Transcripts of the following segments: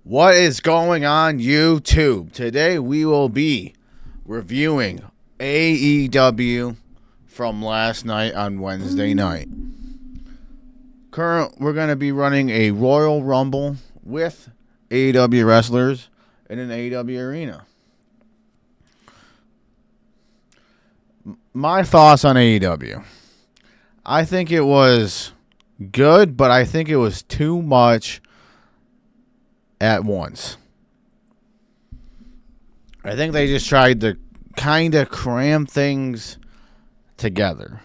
What is going on YouTube? Today we will be reviewing AEW from last night on Wednesday night. We're going to be running a Royal Rumble with AEW wrestlers in an AEW arena. My thoughts on AEW. I think it was good, but I think it was too much at once. I think they just tried to kind of cram things together.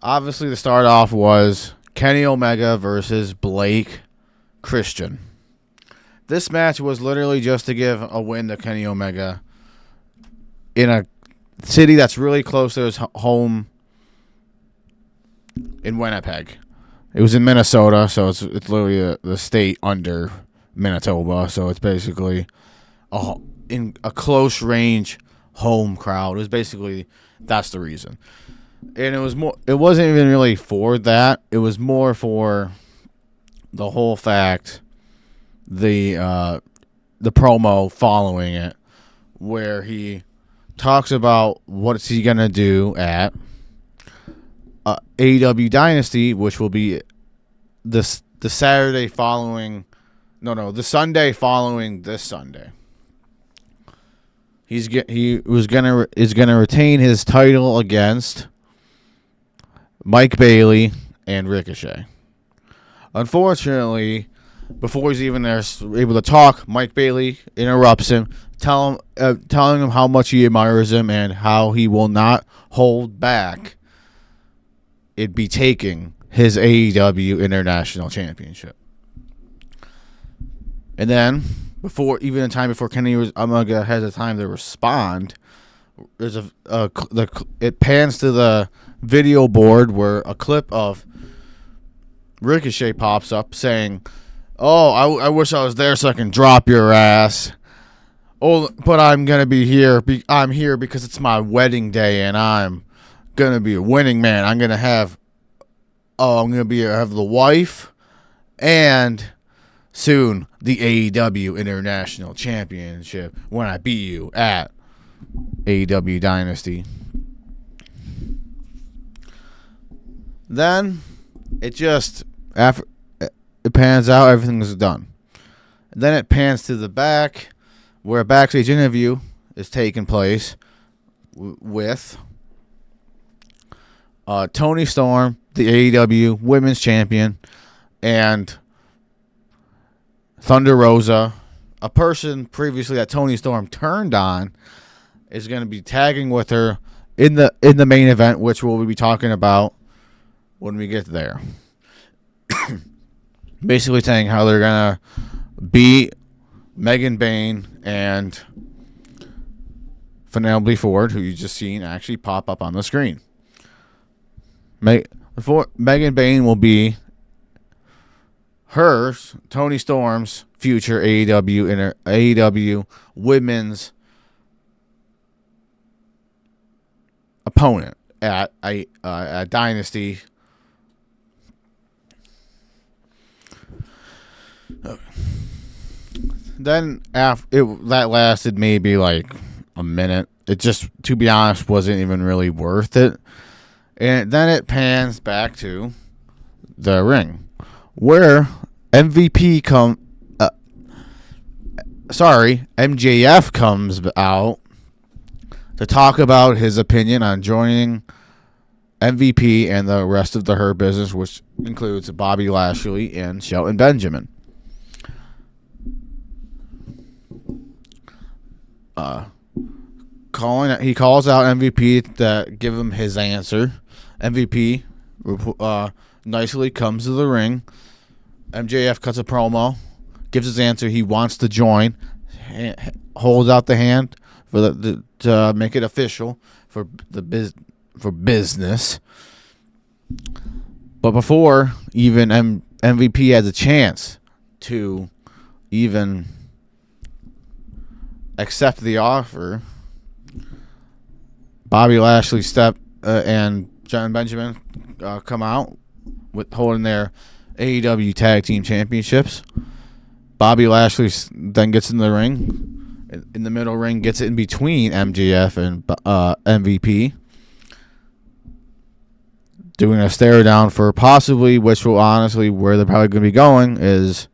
Obviously, the start off was Kenny Omega versus Blake Christian. This match was literally just to give a win to Kenny Omega in a city that's really close to his home in Winnipeg. It was in Minnesota, so it's literally the state under Manitoba. So it's basically in a close range home crowd. It was basically that's the reason, and it was more. It wasn't even really for that. It was more for the whole fact the promo following it, where he talks about what's he gonna do at AEW Dynasty, which will be the Saturday following, the Sunday following this Sunday. Is gonna retain his title against Mike Bailey and Ricochet. Unfortunately, before he's even there able to talk, Mike Bailey interrupts him, telling him how much he admires him and how he will not hold back. It'd be taking his AEW International Championship. And then, before Kenny Omega has a time to respond, there's it pans to the video board where a clip of Ricochet pops up saying, "Oh, I wish I was there so I can drop your ass. Oh, but I'm gonna be here. I'm here because it's my wedding day and I'm gonna be a winning man. I'm gonna have the wife and soon the AEW International Championship when I beat you at AEW Dynasty." Then after it pans out, everything is done. And then it pans to the back where a backstage interview is taking place with Toni Storm, the AEW Women's Champion, and Thunder Rosa, a person previously that Toni Storm turned on, is going to be tagging with her in the main event, which we'll be talking about when we get there. Basically saying how they're going to beat Megan Bayne and Penelope Ford, who you just seen actually pop up on the screen. Megan Bayne will be Toni Storm's future AEW Women's opponent at Dynasty. Then that lasted maybe like a minute. It just, to be honest, wasn't even really worth it. And then it pans back to the ring, where MJF comes out to talk about his opinion on joining MVP and the rest of the Hurt Business, which includes Bobby Lashley and Shelton Benjamin. He calls out MVP to give him his answer. MVP nicely comes to the ring. MJF cuts a promo, gives his answer. He wants to join, holds out the hand to make it official for business. But before even MVP has a chance to even accept the offer, Bobby Lashley and John Benjamin come out with holding their AEW Tag Team Championships. Bobby Lashley then gets in the ring, in the middle ring, gets it in between MJF and MVP, doing a stare down for possibly, which will honestly, where they're probably going to be going, is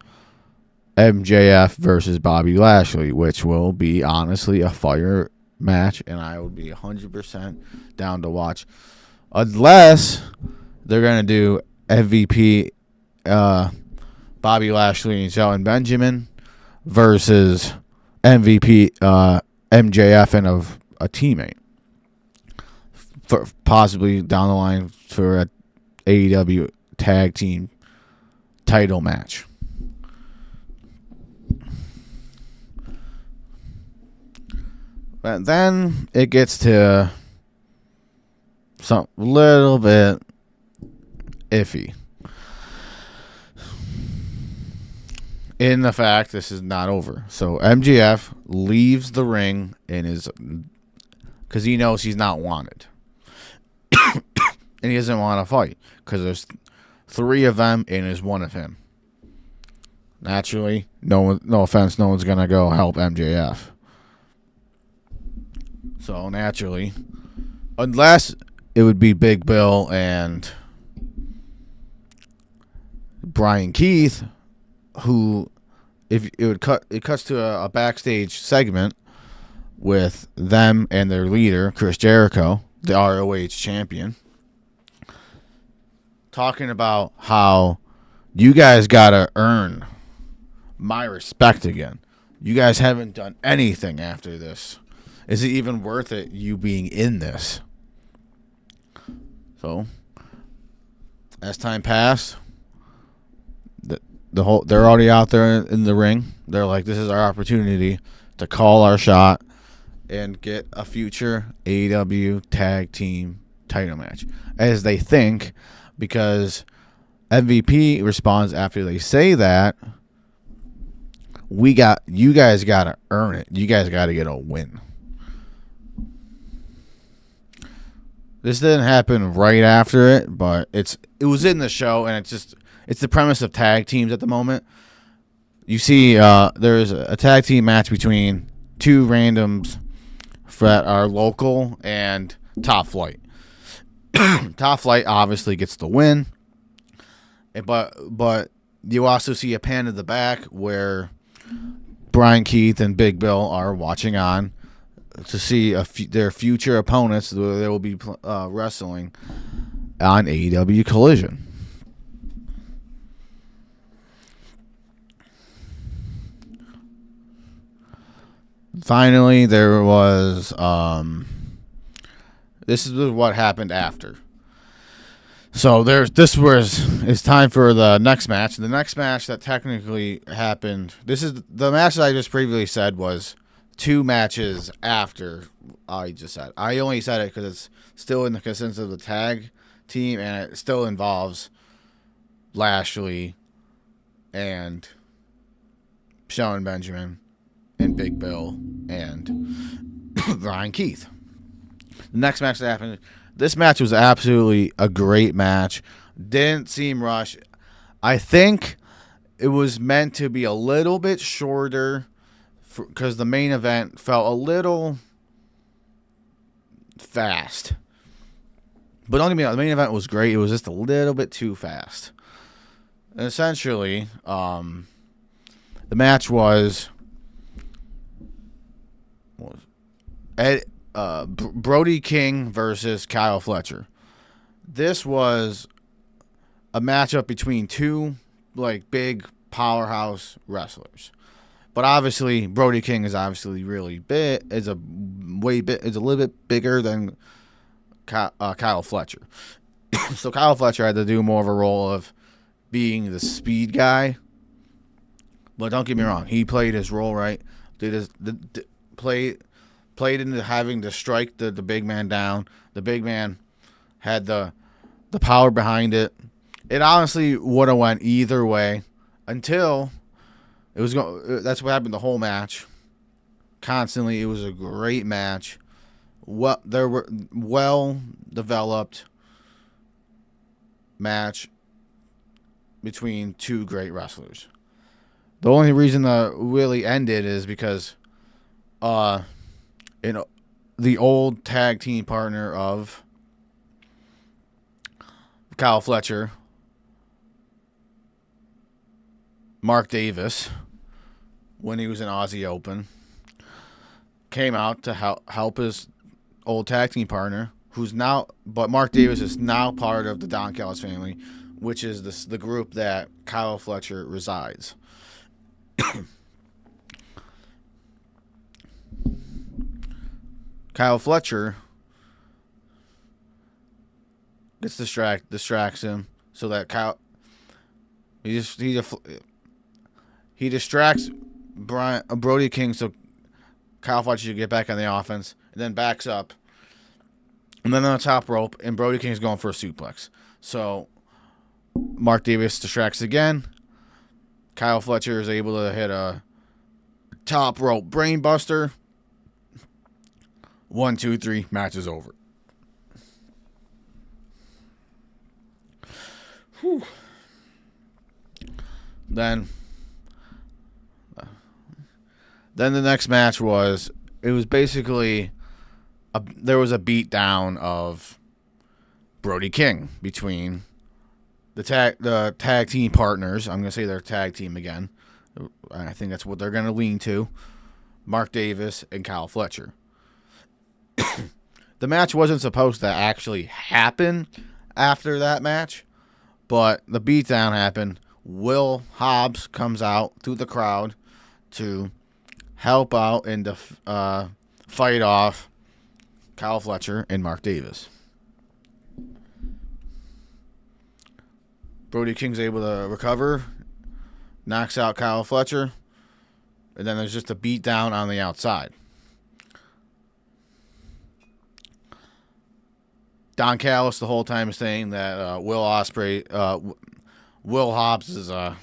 MJF versus Bobby Lashley, which will be honestly a fire match, and I would be 100% down to watch. Unless they're going to do MVP, Bobby Lashley and Shelton Benjamin versus MVP, MJF and a teammate. For possibly down the line for a AEW tag team title match. But then it gets to some little bit iffy. In the fact this is not over. So MJF leaves the ring because he knows he's not wanted. And he doesn't want to fight because there's 3 of them and there's 1 of him. Naturally, no offense, no one's going to go help MJF. So naturally, unless it would be Big Bill and Brian Keith, who, if it cuts to a backstage segment with them and their leader, Chris Jericho, the ROH champion, talking about how you guys gotta earn my respect again. You guys haven't done anything after this. Is it even worth it, you being in this? So, as time passed, they're already out there in the ring. They're like, this is our opportunity to call our shot and get a future AEW tag team title match. As they think, because MVP responds after they say that, you guys got to earn it. You guys got to get a win. This didn't happen right after it, but it was in the show, and it's the premise of tag teams at the moment. You see, there's a tag team match between 2 randoms that are local and Top Flight. Top Flight obviously gets the win, but you also see a pan in the back where Brian Keith and Big Bill are watching on to see their future opponents that they will be wrestling on AEW Collision. Finally, there was this is what happened after. So it's time for the next match. The next match that technically happened. This is the match that I just previously said was 2 matches after I just said. I only said it because it's still in the consensus of the tag team, and it still involves Lashley and Shelton Benjamin and Big Bill and Brian Keith. The next match that happened, this match was absolutely a great match. Didn't seem rushed. I think it was meant to be a little bit shorter because the main event felt a little fast. But don't get me wrong, the main event was great. It was just a little bit too fast. And essentially, the match was Brodie King versus Kyle Flecher. This was a matchup between 2 big powerhouse wrestlers. But obviously, Brodie King is obviously really big. Is a little bit bigger than Kyle Fletcher. So Kyle Fletcher had to do more of a role of being the speed guy. But don't get me wrong, he played his role right. Played into having to strike the big man down. The big man had the power behind it. It honestly would have went either way until it was that's what happened the whole match. Constantly, it was a great match. There were well developed match between 2 great wrestlers. The only reason that really ended is because the old tag team partner of Kyle Fletcher, Mark Davis, when he was in Aussie Open, came out to help his old tag team partner, but Mark Davis is now part of the Don Callis family, which is the group that Kyle Fletcher resides. Kyle Fletcher distracts him so that he distracts Brodie King so Kyle Fletcher should get back on the offense, and then backs up, and then on the top rope, and Brodie King's going for a suplex. So Mark Davis distracts again. Kyle Fletcher is able to hit a top rope brainbuster. 1, 2, 3, match is over. Whew. Then the next match was basically there was a beatdown of Brodie King between the tag team partners. I'm going to say they're tag team again. I think that's what they're going to lean to. Mark Davis and Kyle Fletcher. The match wasn't supposed to actually happen after that match, but the beatdown happened. Will Hobbs comes out through the crowd to help out and to fight off Kyle Fletcher and Mark Davis. Brodie King's able to recover, knocks out Kyle Fletcher, and then there's just a beatdown on the outside. Don Callis the whole time is saying that Will Hobbs is a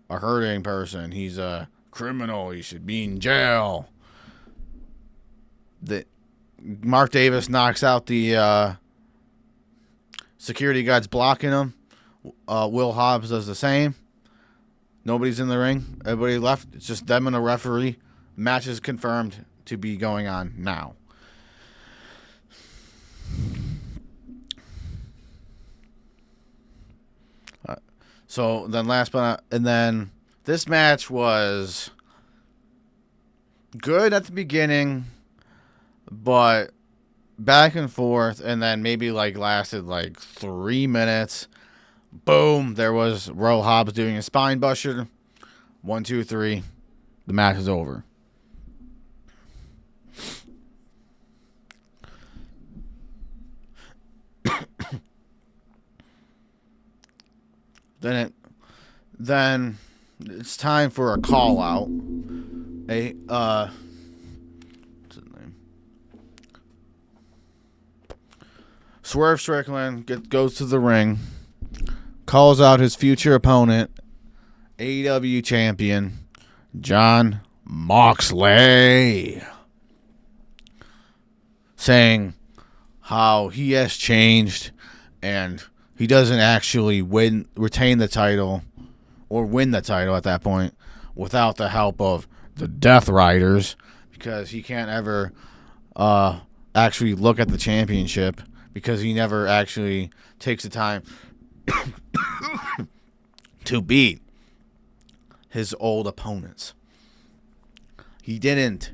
hurting person. He's a criminal. He should be in jail. Mark Davis knocks out the security guards blocking him. Will Hobbs does the same. Nobody's in the ring. Everybody left. It's just them and the referee. Match is confirmed to be going on now. So then this match was good at the beginning, but back and forth, and then maybe lasted 3 minutes. Boom! There was Will Hobbs doing a spine buster. 1, 2, 3. The match is over. Then it's time for a call out. What's his name? Swerve Strickland goes to the ring, calls out his future opponent, AEW champion Jon Moxley, saying how he has changed and he doesn't actually retain the title or win the title at that point without the help of the Death Riders, because he can't ever actually look at the championship because he never actually takes the time to beat his old opponents. He didn't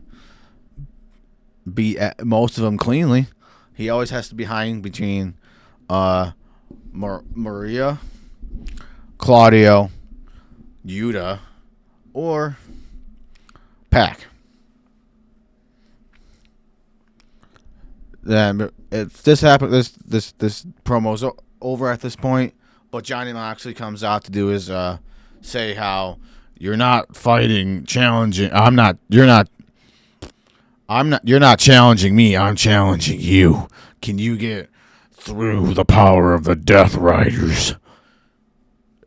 beat most of them cleanly. He always has to be hiding between Maria, Claudio, Yuta, or Pac. Then if this happened, this promo's over at this point. But Johnny Moxley comes out to do his say how you're not challenging. You're not challenging me. I'm challenging you. Can you get through the power of the Death Riders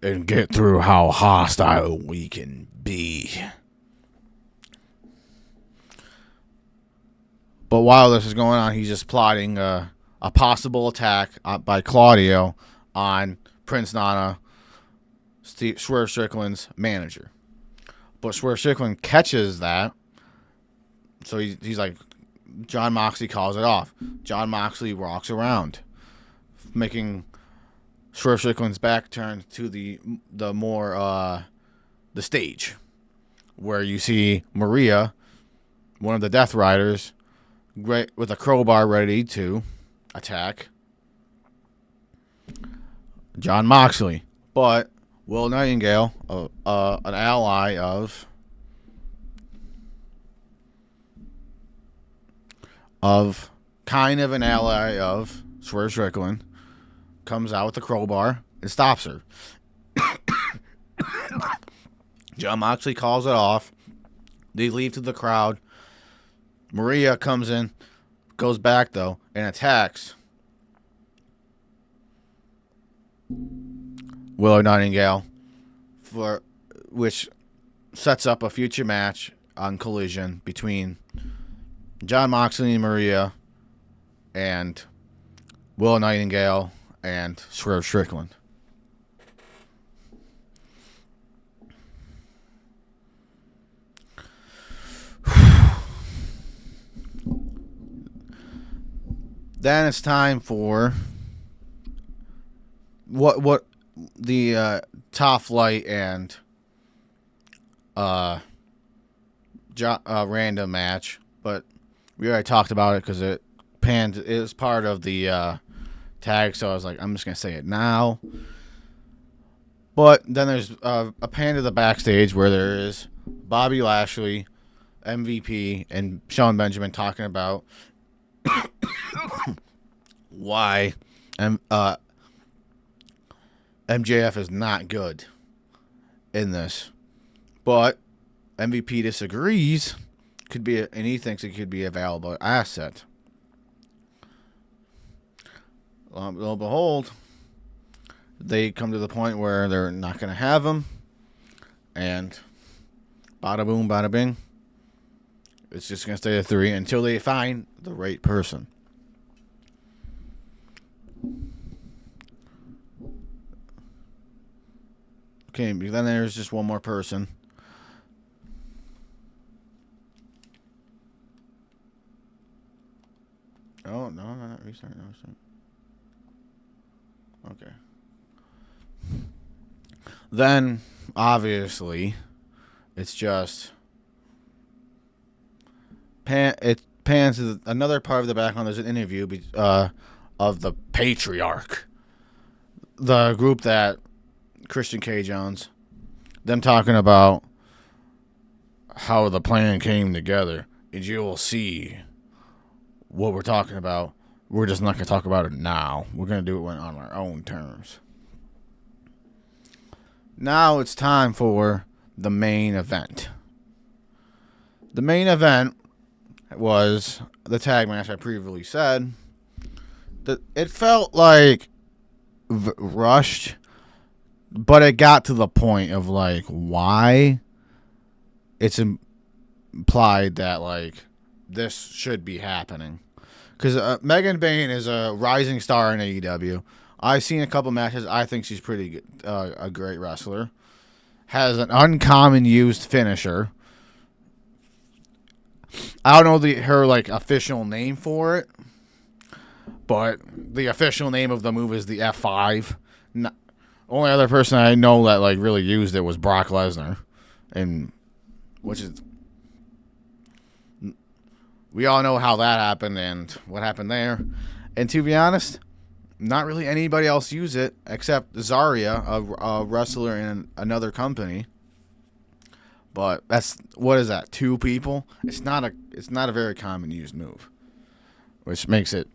and get through how hostile we can be? But while this is going on, he's just plotting a possible attack by Claudio on Prince Nana, Swerve Strickland's manager. But Swerve Strickland catches that. So he's like, John Moxley calls it off. John Moxley walks around, making Swerve Strickland's back turn to the stage, where you see Maria, one of the Death Riders, with a crowbar ready to attack John Moxley. But Will Nightingale, an ally kind of an ally of Swerve Strickland, comes out with the crowbar and stops her. John Moxley calls it off. They leave to the crowd. Maria comes in, goes back though, and attacks Willow Nightingale, which sets up a future match on Collision between John Moxley and Maria and Willow Nightingale and Swerve Strickland. Then it's time for what the Top Flight and random match, but we already talked about it because it is part of the tag, so I was like, I'm just gonna say it now. But then there's a pan to the backstage where there is Bobby Lashley, MVP, and Sean Benjamin talking about why MJF is not good in this. But MVP disagrees, and he thinks it could be a valuable asset. Lo and behold, they come to the point where they're not going to have him, and bada boom, bada bing. It's just going to stay at 3 until they find the right person. Okay, then there's just one more person. Oh, no, not restart. No, restart. Okay. Then, obviously, it's just it pans to another part of the background. There's an interview of the Patriarch, the group that Christian Cage owns. Them talking about how the plan came together, and you will see what we're talking about. We're just not going to talk about it now. We're going to do it on our own terms. Now it's time for the main event. The main event was the tag match I previously said. It felt like rushed, but it got to the point of like why it's implied that like this should be happening. Because Megan Bayne is a rising star in AEW. I've seen a couple matches. I think she's pretty good, a great wrestler. Has an uncommon used finisher. I don't know her like official name for it, but the official name of the move is the F5. Only other person I know that like really used it was Brock Lesnar, and which is. We all know how that happened and what happened there. And to be honest, not really anybody else used it except Zarya, a wrestler in another company. But what is that? 2 people? It's not a very common used move, which makes it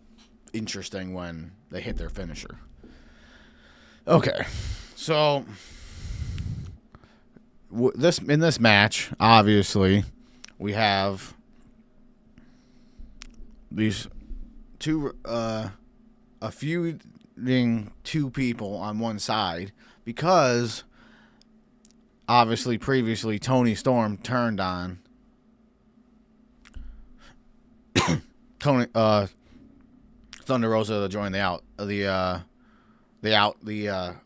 interesting when they hit their finisher. Okay, so in this match, obviously, we have these feuding 2 people on one side because obviously previously Tony Storm turned on Thunder Rosa to join the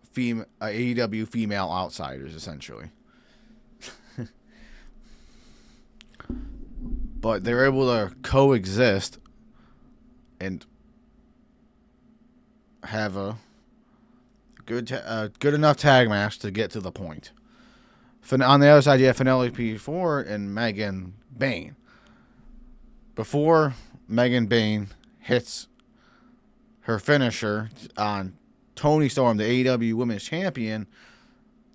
AEW female outsiders essentially. but they were able to coexist and have a good enough tag match to get to the point. On the other side, you have Penelope Ford and Megan Bayne. Before Megan Bayne hits her finisher on Toni Storm, the AEW Women's Champion,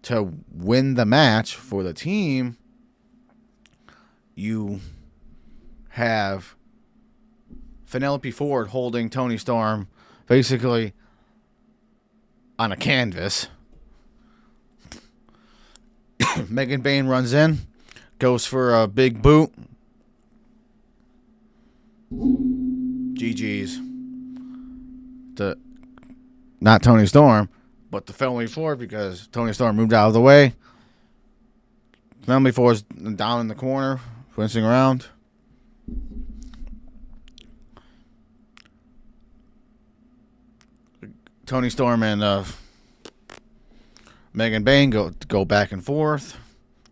to win the match for the team, you have Penelope Ford holding Toni Storm basically on a canvas. Megan Bayne runs in, goes for a big boot. GG's. Not Toni Storm, but the Penelope Ford, because Toni Storm moved out of the way. Penelope Ford's down in the corner, wincing around. Toni Storm and Megan Bayne go back and forth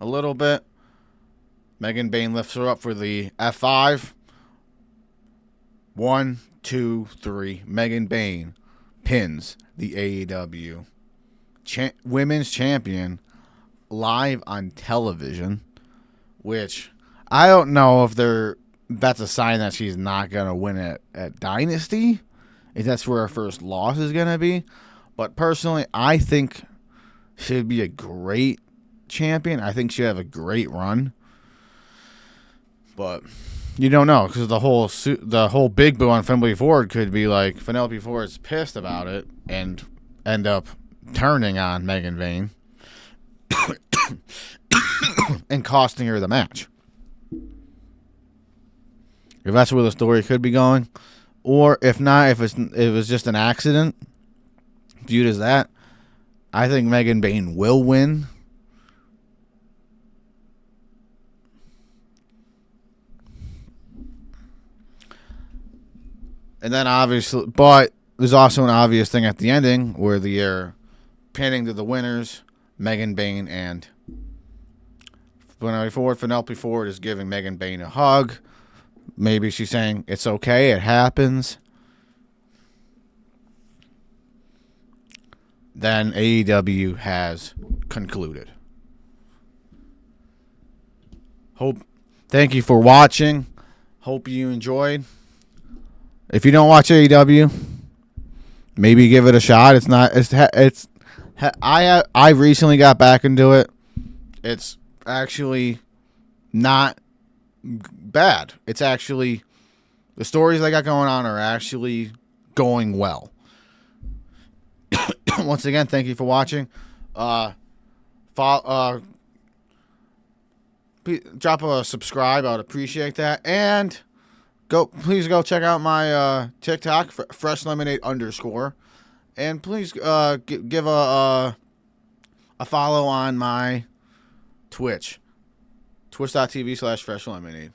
a little bit. Megan Bayne lifts her up for the F5. 1, 2, 3. Megan Bayne pins the AEW Women's Champion live on television, which I don't know if that's a sign that she's not going to win at Dynasty, if that's where her first loss is going to be. But personally, I think she'd be a great champion. I think she'd have a great run. But you don't know, because the whole big boo on Penelope Ford could be like Penelope Ford's pissed about it and end up turning on Megan Bayne and costing her the match. If that's where the story could be going, or if not, if it was just an accident, viewed as that, I think Megan Bayne will win. And then obviously, but there's also an obvious thing at the ending where they're pinning to the winners, Megan Bayne and Penelope Ford. Penelope Ford is giving Megan Bayne a hug. Maybe she's saying, it's okay, it happens. Then AEW has concluded. Thank you for watching. Hope you enjoyed. If you don't watch AEW, maybe give it a shot. I recently got back into it. It's actually not bad. It's actually, the stories I got going on are actually going well. Once again, thank you for watching. Drop a subscribe. I would appreciate that. And please go check out my TikTok, @FreshLemonade_. And please give a follow on my Twitch. Twitch.tv/FreshLemonade.